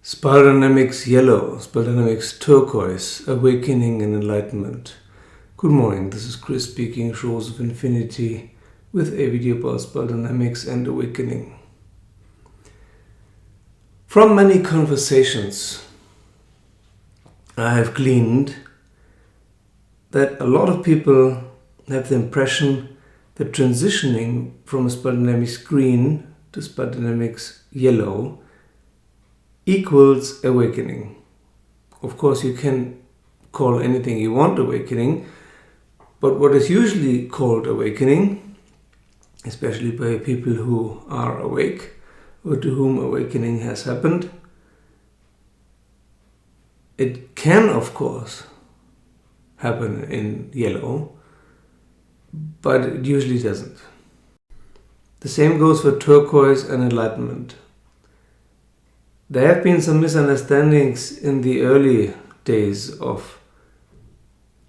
Spiral Dynamics Yellow, Spiral Dynamics Turquoise, Awakening and Enlightenment. Good morning, this is Chris speaking, Shores of Infinity, with a video about Spiral Dynamics and Awakening. From many conversations, I have gleaned that a lot of people have the impression that transitioning from a Spiral Dynamics green to Spiral Dynamics yellow equals awakening. Of course, you can call anything you want awakening, but what is usually called awakening, especially by people who are awake or to whom awakening has happened, it can, of course, happen in yellow, but it usually doesn't. The same goes for turquoise and enlightenment. There have been some misunderstandings in the early days of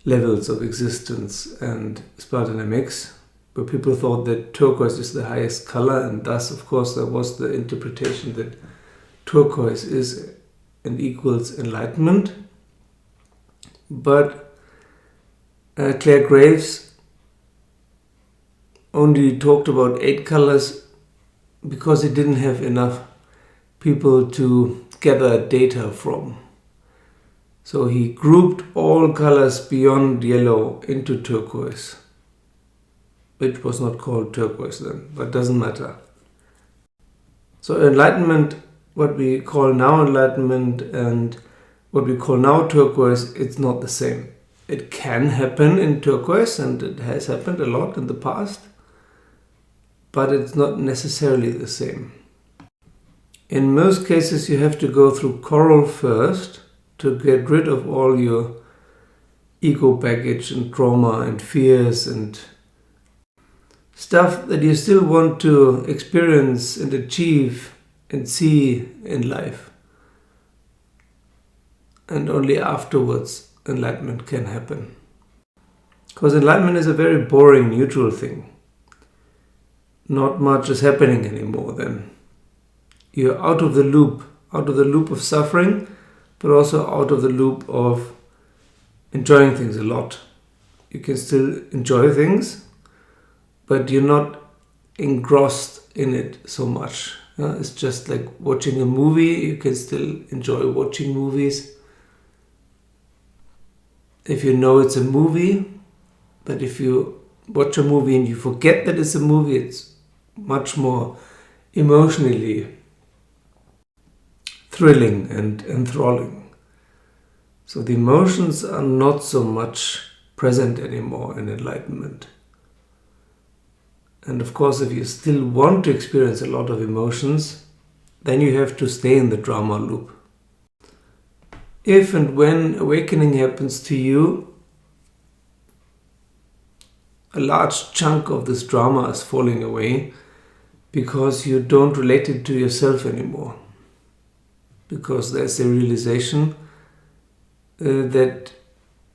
levels of existence and spiral dynamics, where people thought that turquoise is the highest color, and thus, of course, there was the interpretation that turquoise is and equals enlightenment. But Claire Graves only talked about 8 colors because he didn't have enough people to gather data from. So he grouped all colors beyond yellow into turquoise, which was not called turquoise then, but doesn't matter. So enlightenment, what we call now enlightenment and what we call now turquoise, it's not the same. It can happen in turquoise, and it has happened a lot in the past, but it's not necessarily the same. In most cases, you have to go through coral first to get rid of all your ego baggage and trauma and fears and stuff that you still want to experience and achieve and see in life. And only afterwards enlightenment can happen. Because enlightenment is a very boring, neutral thing. Not much is happening anymore then. You're out of the loop of suffering, but also out of the loop of enjoying things a lot. You can still enjoy things, but you're not engrossed in it so much. It's just like watching a movie. You can still enjoy watching movies if you know it's a movie, but if you watch a movie and you forget that it's a movie, it's much more emotionally thrilling and enthralling. So the emotions are not so much present anymore in enlightenment. And of course, if you still want to experience a lot of emotions, then you have to stay in the drama loop. If and when awakening happens to you, a large chunk of this drama is falling away because you don't relate it to yourself anymore. Because there's a realization that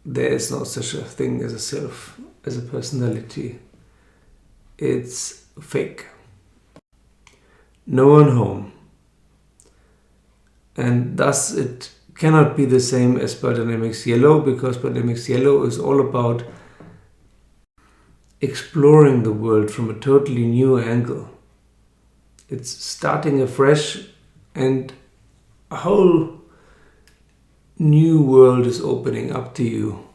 there is no such a thing as a self, as a personality. It's fake. No one home. And thus it cannot be the same as Spiral Dynamics Yellow, because Spiral Dynamics Yellow is all about exploring the world from a totally new angle. It's starting afresh, and a whole new world is opening up to you.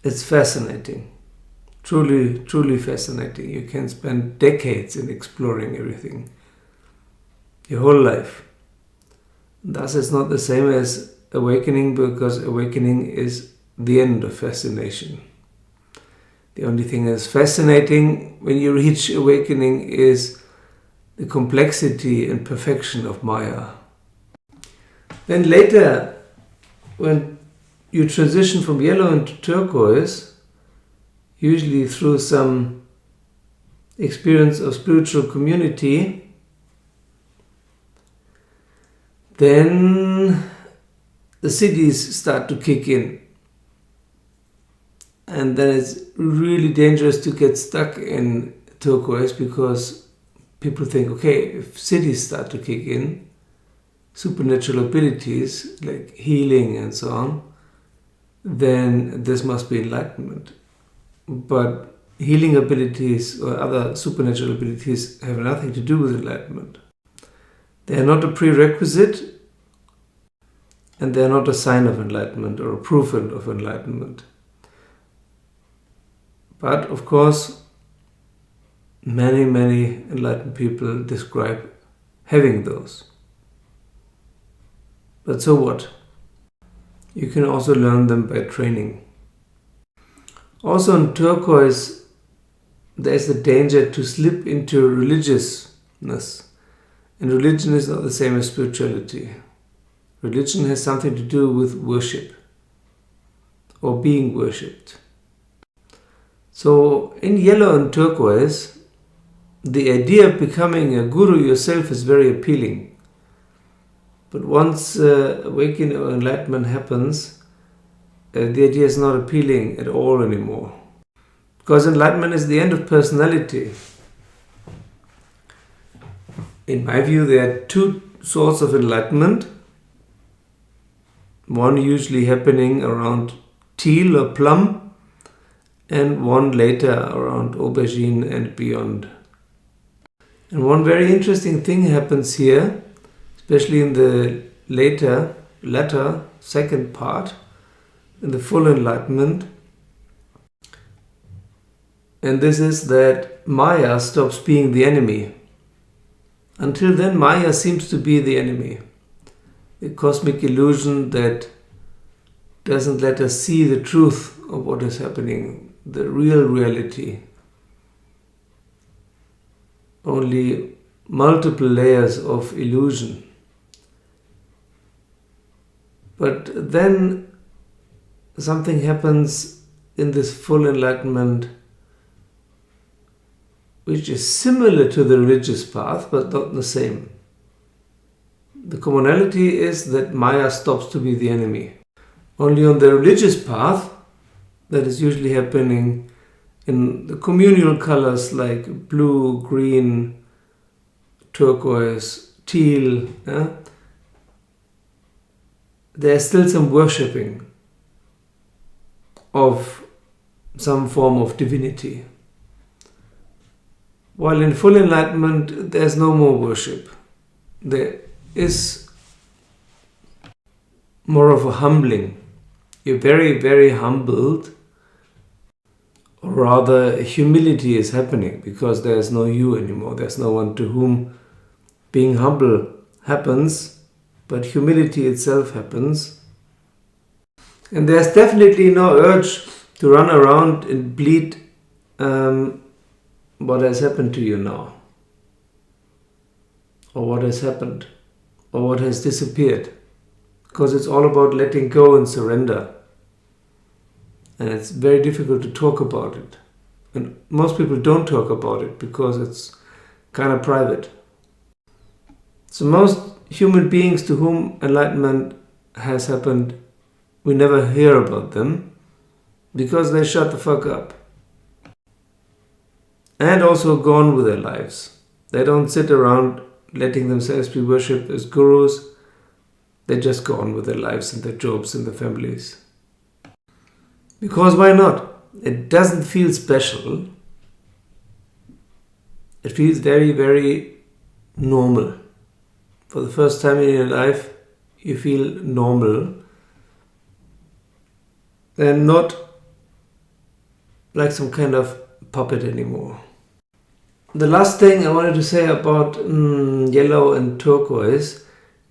It's fascinating. Truly, truly fascinating. You can spend decades in exploring everything. Your whole life. Thus, it's not the same as awakening, because awakening is the end of fascination. The only thing that's fascinating when you reach awakening is the complexity and perfection of Maya. Then later, when you transition from yellow into turquoise, usually through some experience of spiritual community, then the cities start to kick in. And then it's really dangerous to get stuck in turquoise, because people think, okay, if cities start to kick in, supernatural abilities like healing and so on, then this must be enlightenment. But healing abilities or other supernatural abilities have nothing to do with enlightenment. They are not a prerequisite, and they are not a sign of enlightenment or a proof of enlightenment. But of course, many enlightened people describe having those. But so what? You can also learn them by training. Also in Turquoise, there is the danger to slip into religiousness. And religion is not the same as spirituality. Religion has something to do with worship or being worshipped. So in yellow and turquoise, the idea of becoming a guru yourself is very appealing. But once awakening or enlightenment happens, the idea is not appealing at all anymore. Because enlightenment is the end of personality. In my view, there are two sorts of enlightenment. One usually happening around teal or plum, and one later around aubergine and beyond. And one very interesting thing happens here, especially in the latter, second part, in the full enlightenment. And this is that Maya stops being the enemy. Until then, Maya seems to be the enemy. A cosmic illusion that doesn't let us see the truth of what is happening, the real reality. Only multiple layers of illusion. But then something happens in this full enlightenment which is similar to the religious path, but not the same. The commonality is that Maya stops to be the enemy. Only on the religious path, that is usually happening in the communal colors like blue, green, turquoise, teal, there's still some worshipping of some form of divinity. While in full enlightenment, there's no more worship. There is more of a humbling. You're very humbled, or rather humility is happening because there's no you anymore. There's no one to whom being humble happens, but humility itself happens. And there's definitely no urge to run around and bleed what has happened to you now, or what has happened, or what has disappeared, because it's all about letting go and surrender. And it's very difficult to talk about it. And most people don't talk about it because it's kind of private. So most human beings to whom enlightenment has happened, we never hear about them because they shut the fuck up. And also go on with their lives. They don't sit around letting themselves be worshipped as gurus. They just go on with their lives and their jobs and their families. Because why not? It doesn't feel special. It feels very normal. For the first time in your life, you feel normal and not like some kind of puppet anymore. The last thing I wanted to say about yellow and turquoise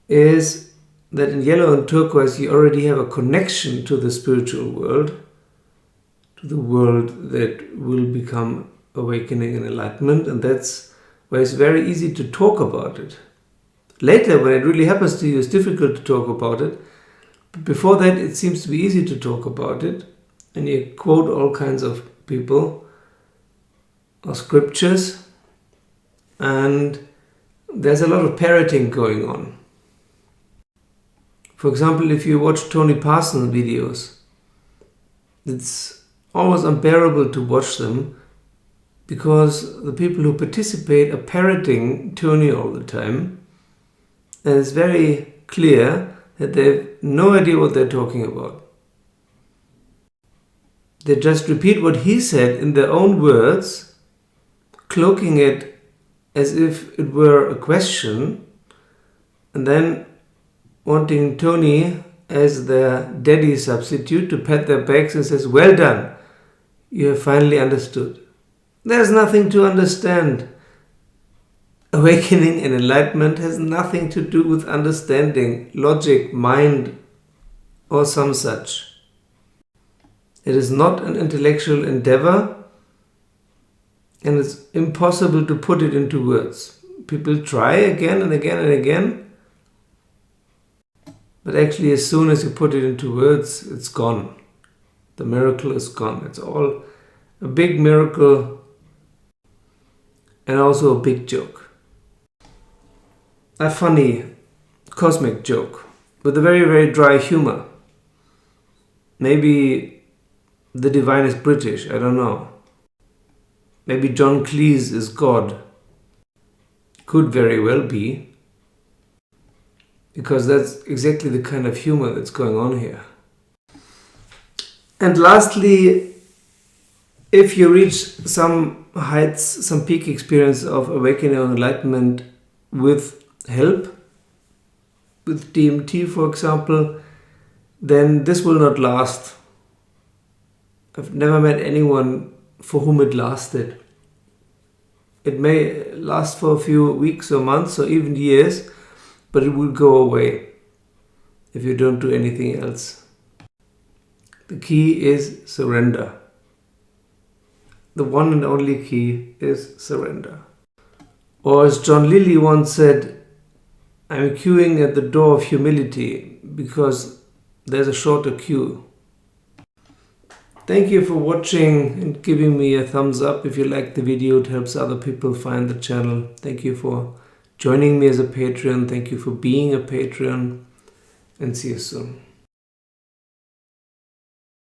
is that in yellow and turquoise you already have a connection to the spiritual world, to the world that will become awakening and enlightenment, and that's where it's very easy to talk about it. Later, when it really happens to you, it's difficult to talk about it. But before that, it seems to be easy to talk about it, and you quote all kinds of people or scriptures, and there's a lot of parroting going on. For example, if you watch Tony Parsons videos, it's almost unbearable to watch them because the people who participate are parroting Tony all the time, and it's very clear that they have no idea what they're talking about. They just repeat what he said in their own words, cloaking it as if it were a question, and then wanting Tony as their daddy substitute to pat their backs and says, "Well done, you have finally understood." There's nothing to understand. Awakening and enlightenment has nothing to do with understanding, logic, mind, or some such. It is not an intellectual endeavor, and it's impossible to put it into words. People try again and again and again, but actually as soon as you put it into words, it's gone. The miracle is gone. It's all a big miracle and also a big joke. A funny cosmic joke with a very, very dry humor. Maybe the divine is British, I don't know. Maybe John Cleese is God. Could very well be. Because that's exactly the kind of humor that's going on here. And lastly, if you reach some heights, some peak experience of awakening or enlightenment with help, with DMT for example, then this will not last. I've never met anyone for whom it lasted. It may last for a few weeks or months or even years, but it will go away if you don't do anything else. The key is surrender. The one and only key is surrender. Or as John Lilly once said, "I'm queuing at the door of humility because there's a shorter queue." Thank you for watching and giving me a thumbs up if you like the video. It helps other people find the channel. Thank you for joining me as a Patreon. Thank you for being a Patreon, and see you soon.